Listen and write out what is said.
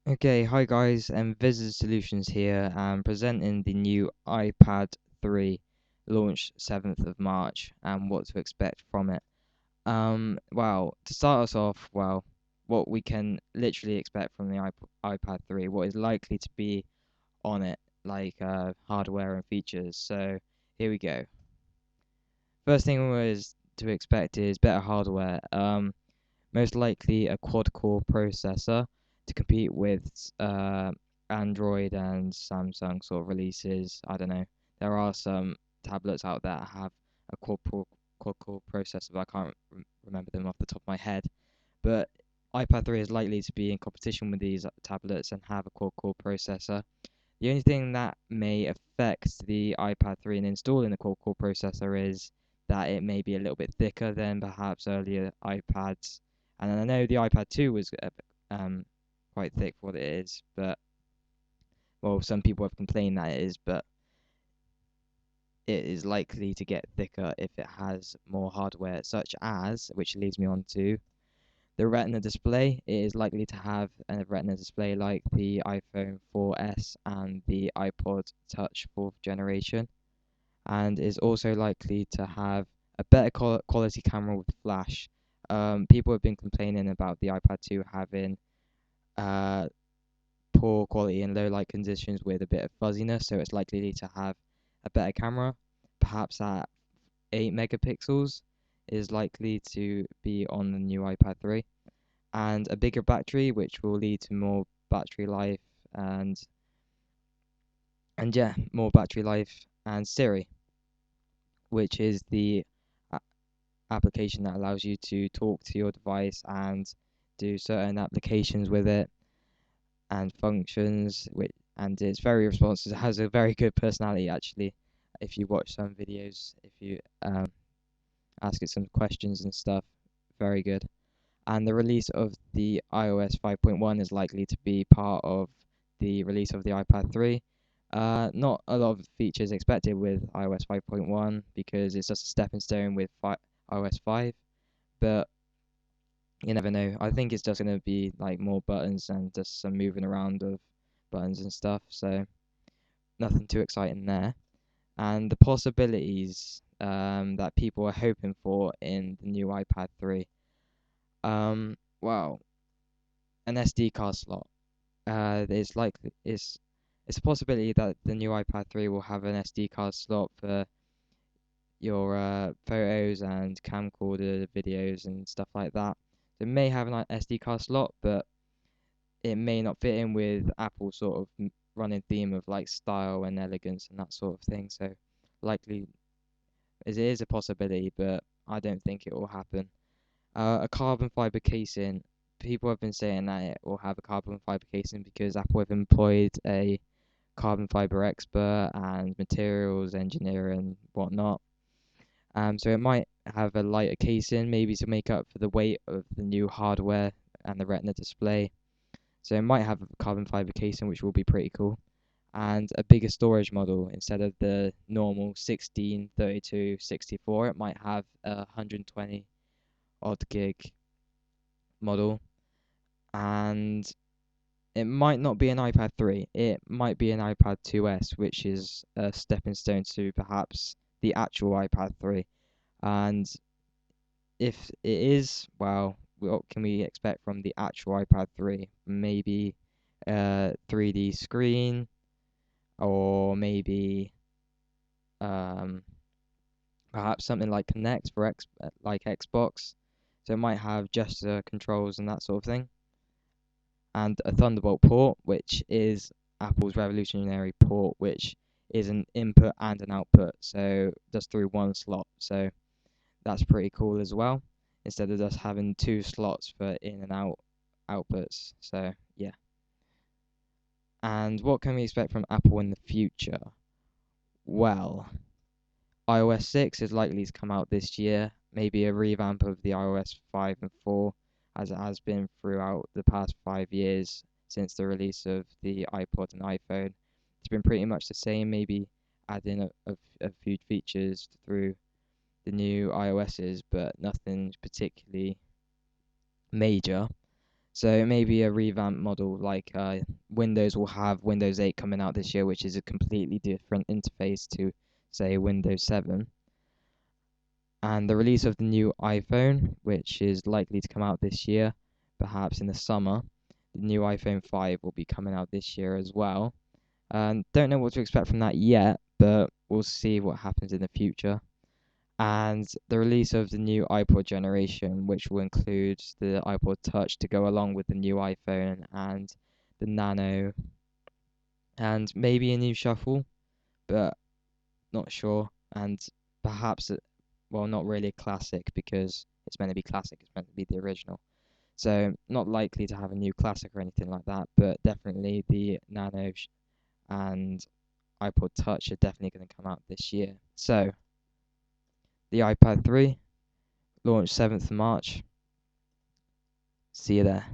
Okay, hi guys, Visitor Solutions here, and presenting the new iPad 3, launched 7th of March, and what to expect from it. Well, to start us off, what we can literally expect from the iPad 3, what is likely to be on it, like hardware and features. So here we go. First thing was to expect is better hardware. Most likely a quad-core processor to compete with Android and Samsung sort of releases. I don't know. There are some tablets out there that have a quad-core processor, but I can't remember them off the top of my head. But iPad 3 is likely to be in competition with these tablets and have a quad-core processor. The only thing that may affect the iPad 3 in installing the quad-core processor is that it may be a little bit thicker than perhaps earlier iPads. And I know the iPad 2 was quite thick for what it is, but well, some people have complained that it is, but it is likely to get thicker if it has more hardware, such as, which leads me on to the Retina display. It is likely to have a Retina display like the iPhone 4S and the iPod Touch 4th generation, and is also likely to have a better quality camera with flash. People have been complaining about the iPad 2 having uh, poor quality and low light conditions with a bit of fuzziness, so it's likely to have a better camera, perhaps at 8 megapixels is likely to be on the new iPad 3, and a bigger battery, which will lead to more battery life and yeah, more battery life, and Siri, which is the application that allows you to talk to your device and do certain applications with it and functions. And it's very responsive. It has a very good personality actually. If you watch some videos, if you ask it some questions and stuff, very good. And the release of the iOS 5.1 is likely to be part of the release of the iPad 3. Not a lot of features expected with iOS 5.1 because it's just a stepping stone with iOS 5, but you never know. I think it's just going to be like more buttons and just some moving around of buttons and stuff, so nothing too exciting there. And the possibilities that people are hoping for in the new iPad 3. Well, an SD card slot. It's likely it's a possibility that the new iPad 3 will have an SD card slot for your photos and camcorder videos and stuff like that. It may have an SD card slot, but it may not fit in with Apple's sort of running theme of like style and elegance and that sort of thing. So likely it is a possibility, but I don't think it will happen. A carbon fiber casing. People have been saying that it will have a carbon fiber casing because Apple have employed a carbon fiber expert and materials engineer and whatnot. So it might have a lighter casing, maybe to make up for the weight of the new hardware and the Retina display. So it might have a carbon fiber casing, which will be pretty cool, and a bigger storage model instead of the normal 16, 32, 64. It might have a 120 odd gig model, and it might not be an iPad 3. It might be an iPad 2S, which is a stepping stone to perhaps the actual iPad 3. And if it is, well, what can we expect from the actual iPad 3? Maybe a 3D screen, or maybe um, perhaps something like Connect for like Xbox. So it might have gesture controls and that sort of thing, and a Thunderbolt port, which is Apple's revolutionary port, which is an input and an output, so just through one slot. So that's pretty cool as well, instead of just having two slots for in and out outputs. So yeah. And what can we expect from Apple in the future? Well, iOS 6 is likely to come out this year, maybe a revamp of the iOS 5 and 4, as it has been throughout the past 5 years since the release of the iPod and iPhone. It's been pretty much the same, maybe adding a few features through the new iOSs, but nothing particularly major. So maybe a revamped model like Windows will have Windows 8 coming out this year, which is a completely different interface to, say, Windows 7. And the release of the new iPhone, which is likely to come out this year, perhaps in the summer. The new iPhone 5 will be coming out this year as well. Don't know what to expect from that yet, but we'll see what happens in the future. And the release of the new iPod generation, which will include the iPod Touch to go along with the new iPhone and the Nano, and maybe a new Shuffle, but not sure. And perhaps, well, not really a classic because it's meant to be classic, it's meant to be the original. So, not likely to have a new classic or anything like that, but definitely the Nano and iPod Touch are definitely going to come out this year. So, the iPad 3 launched 7th of March. See you there.